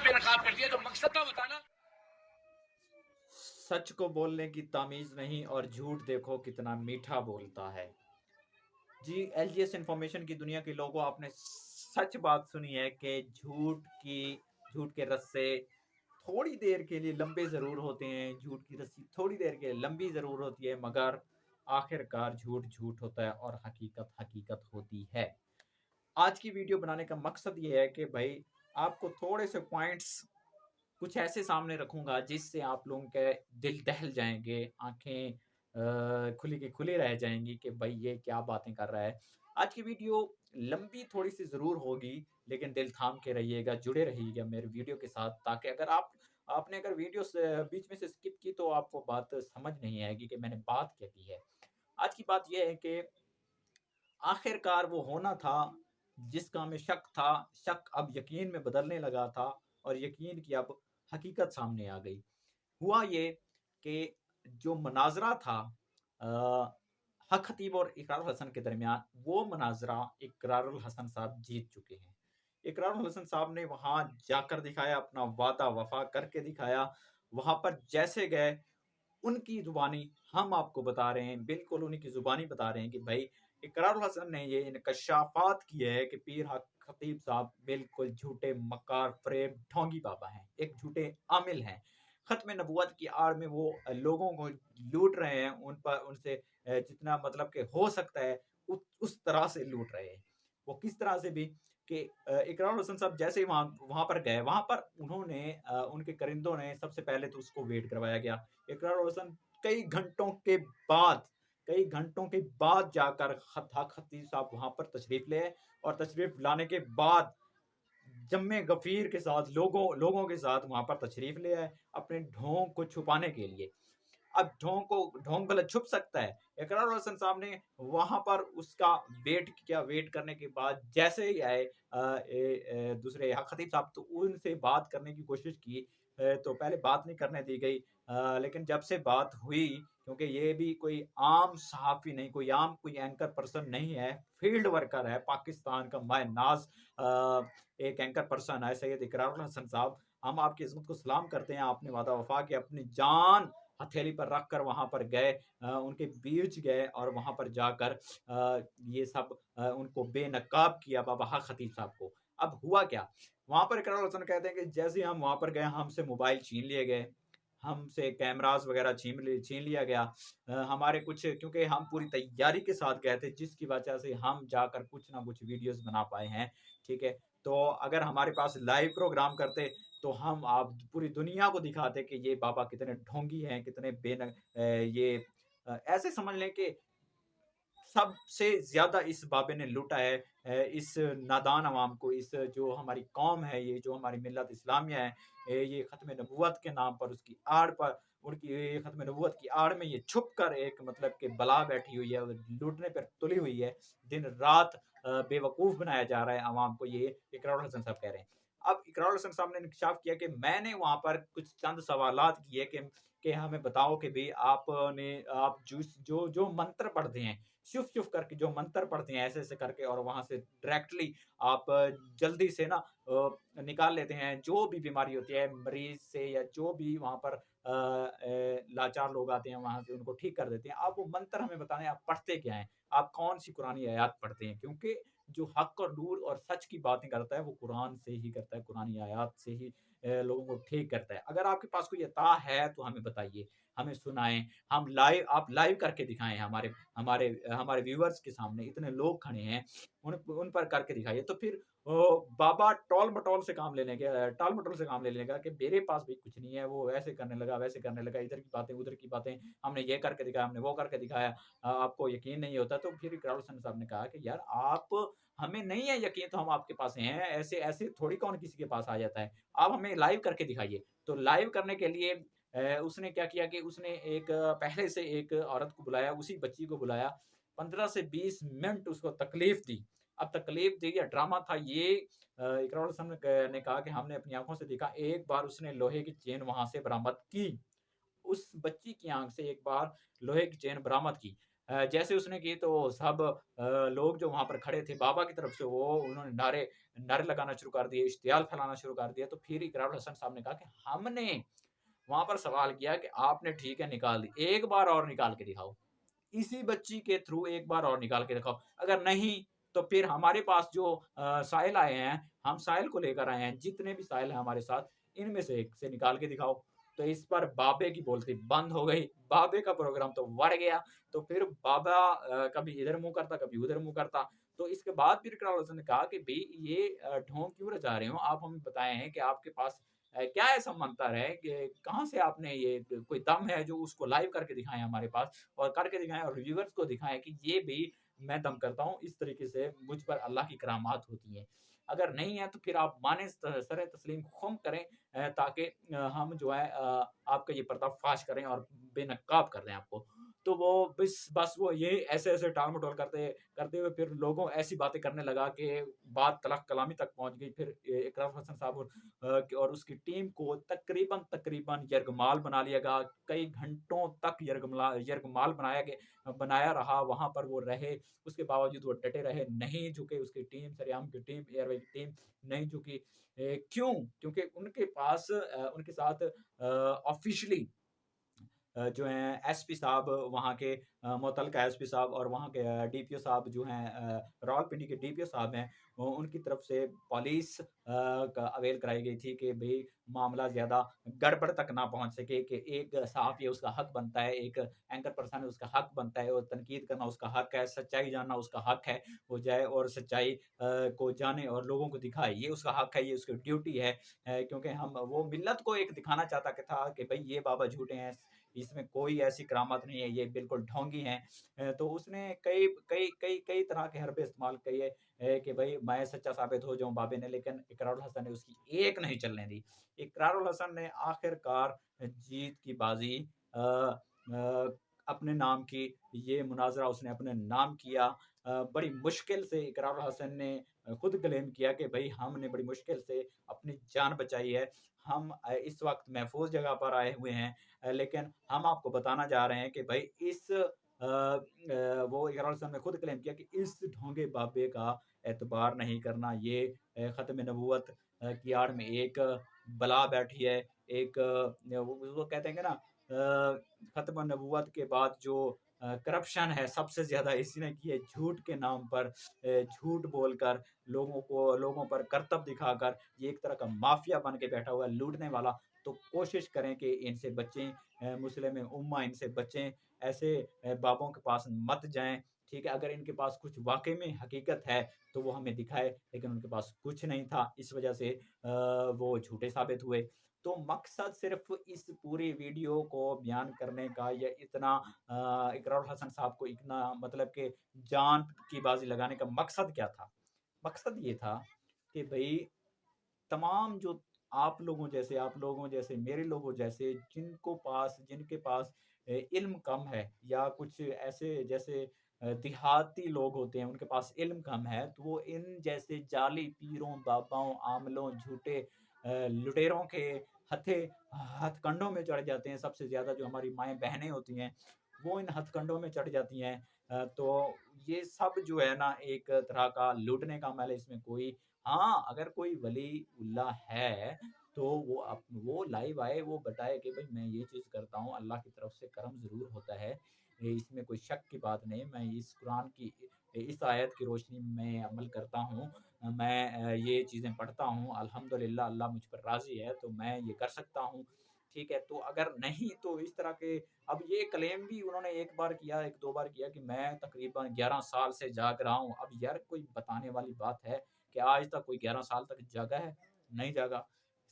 बेनकाब कर दिया, तो मकसद था बताना। सच को बोलने की तमीज नहीं और झूठ देखो कितना मीठा बोलता है। जी, एलजीएस इंफॉर्मेशन की दुनिया के लोगों, आपने सच बात सुनी है कि झूठ के रस्से थोड़ी देर के लिए लंबे जरूर होते हैं, झूठ की रस्सी थोड़ी देर के लिए लंबी जरूर होती है, मगर आखिरकार झूठ झूठ होता है और हकीकत हकीकत होती है। आज की वीडियो बनाने का मकसद ये है कि भाई आपको थोड़े से पॉइंट्स कुछ ऐसे सामने रखूंगा जिससे आप लोगों के दिल दहल जाएंगे, आंखें खुली की खुली रह जाएंगी कि भाई ये क्या बातें कर रहा है। आज की वीडियो लंबी थोड़ी सी जरूर होगी, लेकिन दिल थाम के रहिएगा, जुड़े रहिएगा मेरे वीडियो के साथ, ताकि अगर आपने अगर वीडियो से बीच में से स्किप की तो आपको बात समझ नहीं आएगी कि मैंने बात क्या की है। आज की बात यह है कि आखिरकार वो होना था जिसका हमें शक था, शक अब यकीन में बदलने लगा था और यकीन की अब हकीकत सामने आ गई। हुआ ये कि जो मनाजरा था अ, हक खतीब और इकरारुल हसन के दरमियान, वो मनाजरा इकरारुल हसन साहब जीत चुके हैं। इकरारुल हसन साहब ने वहां जाकर दिखाया, अपना वादा वफा करके दिखाया। वहां पर जैसे गए उनकी जुबानी हम आपको बता रहे हैं, बिल्कुल उन्हीं की जुबानी बता रहे हैं कि भाई इकरारुल हसन ने ये इनकशाफात किए है कि पीर हक खतीब साहब बिल्कुल झूठे मकार फरेब ढोंगी बाबा हैं, एक झूठे आमिल हैं। खत्म नबूवत की आड़ में वो लोगों को लूट रहे हैं, उन पर उनसे जितना मतलब कि हो सकता है उस तरह से लूट रहे हैं। वो किस तरह से भी कि इकरारुल हसन साहब जैसे ही वहां वहां पर गए, वहां पर उन्होंने उनके करिंदों ने सबसे पहले तो उसको वेट करवाया गया। इकरार रोशन कई घंटों के बाद कई घंटों के बाद जाकर खतीब साहब वहां पर तशरीफ ले आए, और तशरीफ लाने के बाद जम्मे गफीर के साथ लोगों के साथ वहां पर तशरीफ ले आए अपने ढोंग को छुपाने के लिए। अब ढोंग भले छुप सकता है। इकरार रोशन साहब ने वहां पर उसका वेट किया, वेट करने के बाद जैसे ही आए दूसरे खतीब साहब, तो उनसे बात करने की कोशिश की। तो पहले बात नहीं करने दी गई, लेकिन जब से बात हुई, क्योंकि ये भी कोई आम सहाफ़ी नहीं, कोई एंकर पर्सन नहीं है, फील्ड वर्कर है, पाकिस्तान का माय नाज एक एंकर पर्सन है सैयद इकरारुल हसन साहब। हम आपकी इज़्ज़त को सलाम करते हैं, आपने वादा वफ़ा की, अपनी जान हथेली पर रख कर वहाँ पर गए, उनके बीच गए और वहाँ पर जाकर ये सब उनको बेनकाब किया बाबा हक खतीब साहब को। अब हुआ क्या? वहाँ पर इकरारुल हसन कहते हैं कि जैसे ही हम वहाँ पर गए, हमसे मोबाइल छीन लिए गए, हमसे कैमरास वगैरह छीन लिया गया। हमारे कुछ, क्योंकि हम पूरी तैयारी के साथ गए थे, जिसकी वजह से हम जाकर कुछ ना कुछ वीडियोस बना पाए हैं, ठीक है। तो अगर हमारे पास लाइव प्रोग्राम करते तो हम आप पूरी दुनिया को दिखाते कि ये बाबा कितने ढोंगी हैं, कितने ये ऐसे समझ लें कि सबसे ज्यादा इस बाबे ने लूटा है इस नादान अवाम को, इस जो हमारी कौम है, ये जो हमारी मिल्लत इस्लामिया है, ये खत्म नबूवत के नाम पर, उसकी आड़ पर, उनकी ये खत्म नबूवत की आड़ में ये छुप कर एक मतलब के बला बैठी हुई है, लूटने पर तुली हुई है। दिन रात बेवकूफ बनाया जा रहा है अवाम को, ये इकरारुल हसन साहब कह रहे हैं। अब इकरारुल हसन साहब ने इंकशाफ किया कि मैंने वहां पर कुछ चंद सवालात किए कि हमें बताओ कि भाई आप जो जो मंत्र पढ़ते हैं, शुफ शुफ करके जो मंत्र पढ़ते हैं, ऐसे ऐसे करके, और वहां से डायरेक्टली आप जल्दी से ना निकाल लेते हैं जो भी बीमारी होती है मरीज से, या जो भी वहां पर लाचार लोग आते हैं वहां से उनको ठीक कर देते हैं। आप वो मंत्र हमें बताने, आप पढ़ते क्या हैं, आप कौन सी कुरानी आयात पढ़ते हैं, क्योंकि जो हक और नूर और सच की बातें करता है वो कुरान से ही करता है, कुरानी आयात से ही लोगों को ठीक करता है। अगर आपके पास कोई अता है तो हमें बताइए, हमें सुनाएं, हम लाइव, आप लाइव करके दिखाएं हमारे हमारे हमारे व्यूअर्स के सामने, इतने लोग खड़े हैं, उन पर करके दिखाइए। तो फिर बाबा टाल मटोल से काम ले लेगा कि मेरे पास भी कुछ नहीं है, वो ऐसे करने लगा, वैसे करने लगा, इधर की बातें उधर की बातें, हमने ये करके दिखाया, हमने वो करके दिखाया, आपको यकीन नहीं होता। तो फिर इकरार हुसैन साहब ने कहा कि यार आप, हमें नहीं है यकीन तो हम आपके पास हैं, ऐसे ऐसे थोड़ी कौन किसी के पास आ जाता है, आप हमें लाइव करके दिखाइए। तो लाइव करने के लिए उसने क्या किया कि उसने पहले से एक औरत को बुलाया, उसी बच्ची को बुलाया, 15 से 20 मिनट उसको तकलीफ दी। अब तकलीफ दी या ड्रामा था ये, इकरार हुसैन ने कहा कि हमने अपनी आंखों से देखा। एक बार उसने लोहे की चेन वहां से बरामद की, उस बच्ची की आंख से एक बार लोहे की चेन बरामद की। जैसे उसने की तो सब लोग जो वहाँ पर खड़े थे बाबा की तरफ से वो उन्होंने नारे नारे लगाना शुरू कर दिए, इश्तियाल फैलाना शुरू कर दिया। तो फिर इकरारुल हसन साहब ने कहा कि हमने वहाँ पर सवाल किया कि आपने ठीक है निकाल दी, एक बार और निकाल के दिखाओ। इसी बच्ची के थ्रू एक बार और निकाल के दिखाओ। अगर नहीं, तो फिर हमारे पास जो साहिल आए हैं, हम साहिल को लेकर आए हैं, जितने भी साहिल हैं हमारे साथ, इनमें से एक से निकाल के दिखाओ। तो इस पर बाबे की बोलती बंद हो गई। बाबे का प्रोग्राम तो बढ़ गया। तो फिर बाबा कभी इधर मुँह करता, कभी उधर मुँह करता। तो इसके बाद फिर इकरार हुसैन ने कहा कि भई ये ढोंग क्यों रचा रहे हो? आप हमें बताएँ हैं कि आपके पास क्या ऐसा मंतर है कि कहाँ से आपने ये कोई दम है जो उसको लाइव करके दिखाएँ हमारे पास और करके दिखाएँ और व्यूअर्स को दिखाएँ कि ये भी मैं दम करता हूँ, इस तरीके से मुझ पर अल्लाह की करामात होती हैं। अगर नहीं है तो फिर आप मानें सर तस्लीम ख़ुम करें ताकि हम जो है आपका ये पर्दाफ़ाश करें और बेनकाब कर दें आपको। तो वो बस वो ये ऐसे-ऐसे टाल-मटोल करते हुए फिर लोगों ऐसी बातें करने लगा कि बात तलख़-कलामी तक पहुँच गई। फिर इकरार हसन साहब और उसकी टीम को तकरीबन यरग़माल बना लिया गया। कई घंटों तक यरग़माल बनाया रहा, वहाँ पर वो रहे, उसके बावजूद वो डटे रहे, नहीं झुके। उसकी टीम, सरेआम की टीम, एयरवे की टीम नहीं झुकी। क्यों? क्योंकि उनके पास उनके साथ ऑफ़िशियली जो हैं एसपी साहब वहाँ के मुतल्लिका एसपी साहब और वहाँ के डीपीओ साहब जो हैं रावलपिंडी के डीपीओ साहब हैं, उनकी तरफ से पुलिस का अवेल कराई गई थी कि भई मामला ज़्यादा गड़बड़ तक ना पहुँच सके कि एक सहाफ़ी है उसका हक बनता है, एक एंकर पर्सन है उसका हक बनता है और तनकीद करना उसका हक है, सच्चाई जानना उसका हक है। वो जाए और सच्चाई को जाने और लोगों को दिखाए, ये उसका हक है, ये उसकी ड्यूटी है। क्योंकि हम वो मिल्लत को एक दिखाना चाहता कि था कि भई ये बाबा झूठे हैं, इसमें कोई ऐसी करामात नहीं है, ये बिल्कुल ढोंगी हैं। तो उसने कई तरह के हरबे इस्तेमाल किए कि भई मैं सच्चा साबित हो जाऊँ बाबे ने, लेकिन इकरारुल हसन ने उसकी एक नहीं चलने दी। इकरारुल हसन ने आखिरकार जीत की बाज़ी अपने नाम की, ये मुनाज़रा उसने अपने नाम किया। बड़ी मुश्किल से इकरारुल हसन ने खुद क्लेम किया कि भई हमने बड़ी मुश्किल से अपनी जान बचाई है। हम इस वक़्त महफ़ूज़ जगह पर आए हुए हैं। लेकिन हम आपको बताना चाह रहे हैं कि भई वो इकरार हसन ने खुद क्लेम किया कि इस ढोंगे बाबे का एतबार नहीं करना। ये ख़त्म नबूवत की आड़ में एक बला बैठी है। एक वो कहते हैं कि ना ख़त्म नबूवत के बाद जो करप्शन है सबसे ज़्यादा इसी ने की है झूठ के नाम पर झूठ बोलकर लोगों पर करतब दिखाकर ये एक तरह का माफ़िया बन के बैठा हुआ है लूटने वाला। तो कोशिश करें कि इनसे बचें मुस्लिम उम्मा इनसे बचें। ऐसे बाबों के पास मत जाएँ, ठीक है? अगर इनके पास कुछ वाक़ई में हकीकत है, तो वो हमें दिखाए, लेकिन उनके पास कुछ नहीं था। इस वजह से वो झूठे साबित हुए। तो मकसद सिर्फ़ इस पूरी वीडियो को बयान करने का या इतना इकरारुल हसन साहब को इतना मतलब कि जान की बाज़ी लगाने का मकसद क्या था? मकसद ये था कि भई तमाम जो आप लोगों जैसे, मेरे लोगों जैसे जिनके पास इल्म कम है या कुछ ऐसे जैसे देहाती लोग होते हैं, उनके पास इल्म कम है, तो वो इन जैसे जाली पीरों, बाबाओं, आमलों, झूठे लुटेरों के हथे हथकंडों में चढ़ जाते हैं। सबसे ज़्यादा जो हमारी माएँ-बहनें होती हैं, वो इन हथकंडों में चढ़ जाती हैं। तो ये सब जो है ना एक तरह का लूटने का अमल है, इसमें कोई हाँ, अगर कोई वली-उल्लाह है, तो वो लाइव आए, वो बताए कि भई मैं ये चीज़ करता हूँ, अल्लाह की तरफ से करम ज़रूर होता है। इसमें कोई शक की बात नहीं, मैं इस कुरान की इस आयत की रोशनी में अमल करता हूँ। मैं ये चीज़ें पढ़ता हूँ, अल्हम्दुलिल्लाह अल्लाह मुझ पर राज़ी है, तो मैं ये कर सकता हूँ। ठीक है, तो अगर नहीं तो इस तरह के अब ये क्लेम भी उन्होंने एक बार किया, 1-2 बार किया कि मैं तकरीबन 11 साल से जाग रहा हूँ। अब यार कोई बताने वाली बात है कि आज तक कोई 11 साल तक जागा है? नहीं जागा।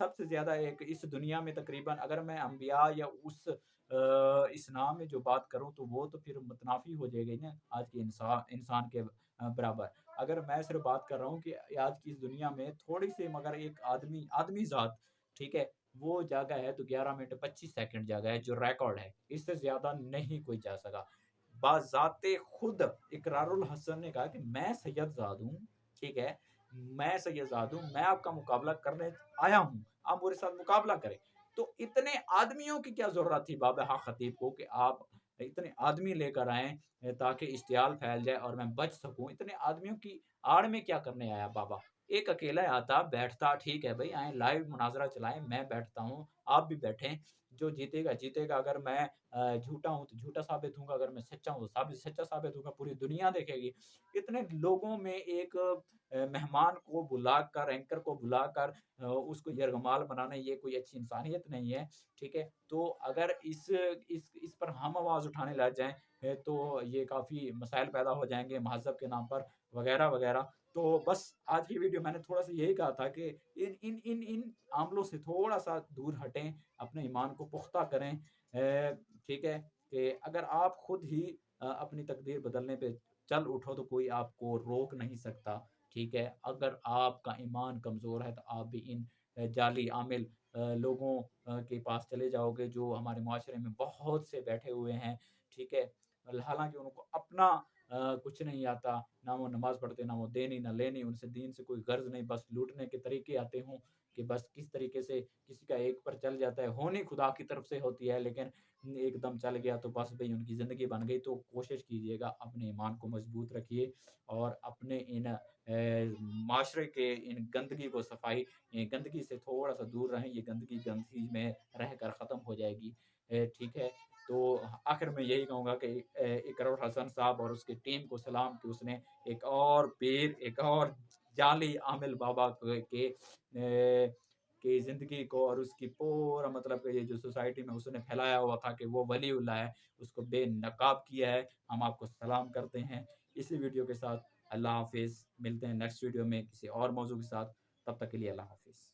सबसे ज़्यादा एक इस दुनिया में तकरीबन अगर मैं अंबिया या उस इस्लाम में जो बात करूँ तो वो तो फिर मुतनाफ़ी हो जाएगी ना आज के इंसान के बराबर। अगर मैं सिर्फ़ बात कर रहा हूँ कि आज की इस दुनिया में थोड़ी-सी मगर एक आदमी ज़ात, ठीक है? वो जागा है तो 11 मिनट 25 सेकंड जागा है जो रिकॉर्ड है। इससे ज़्यादा नहीं कोई जा सका। बाज़ाते खुद इकरारुल हसन ने कहा कि मैं सैयदज़ाद हूँ, ठीक है? मैं सैयदज़ाद हूँ, मैं आपका मुकाबला करने आया हूँ, आप मेरे साथ मुकाबला करें। तो इतने आदमियों की क्या ज़रूरत थी बाबा ख़तीब को कि आप इतने आदमी लेकर आएँ ताकि इश्तियाल फैल जाए और मैं बच सकूँ। इतने आदमियों की आड़ में क्या करने आया बाबा? एक अकेला आता, बैठता, ठीक है भई आएँ लाइव मुनाज़रा चलाएँ, मैं बैठता हूँ, आप भी बैठें, जो जीतेगा, जीतेगा। अगर मैं झूठा हूँ, तो झूठा साबित होऊँगा, अगर मैं सच्चा हूँ, सच्चा साबित होऊँगा, पूरी दुनिया देखेगी। इतने लोगों में एक मेहमान को बुलाकर, एंकर को बुलाकर उसको यरगमाल बनाना, ये कोई अच्छी इंसानियत नहीं है, ठीक है? तो अगर इस पर हम आवाज़ उठाने लग जाएँ तो ये काफ़ी मसाइल पैदा हो जाएँगे महज़्ज़ब के नाम पर वग़ैरह-वग़ैरह। तो बस आज की वीडियो मैंने थोड़ा-सा यही कहा था कि इन अमलों से थोड़ा-सा दूर हटें, अपने ईमान को पुख्ता करें। ठीक है? कि अगर आप खुद ही अपनी तकदीर बदलने पे चल उठो तो कोई आपको रोक नहीं सकता, ठीक है? अगर आपका ईमान कमज़ोर है तो आप भी इन जाली आमिल लोगों के पास चले जाओगे जो हमारे माशरे में बहुत से बैठे हुए हैं, ठीक है? हालाँकि उनको अपना कुछ नहीं आता, ना वो नमाज़ पढ़ते, ना वो देनी, ना लेनी, उनसे दीन से कोई गर्ज़ नहीं, बस लूटने के तरीके आते हों कि बस किस तरीके से किसी का एक पर चल जाता है। होनी खुदा की तरफ से होती है, लेकिन एकदम चल गया तो बस भई उनकी ज़िंदगी बन गई। तो कोशिश कीजिएगा अपने ईमान को मज़बूत रखिए और अपने इन माशरे के इन गंदगी को सफाई गंदगी से थोड़ा-सा दूर रहें। ये गंदगी गंदगी में रहकर ख़त्म हो जाएगी। ठीक है? तो आखिर में यही कहूँगा कि इकरार हसन साहब और उसकी टीम को सलाम कि उसने एक और जाली आमिल बाबा की ज़िंदगी को और उसकी पूरा मतलब ये जो सोसाइटी में उसने फैलाया हुआ था कि वो वलीउल्लाह है, उसको बेनकाब किया है। हम आपको सलाम करते हैं। इसी वीडियो के साथ अल्लाह हाफ़िज़। मिलते हैं नेक्स्ट वीडियो में किसी और मौज़ू के साथ। तब तक के लिए अल्लाह हाफ़िज़।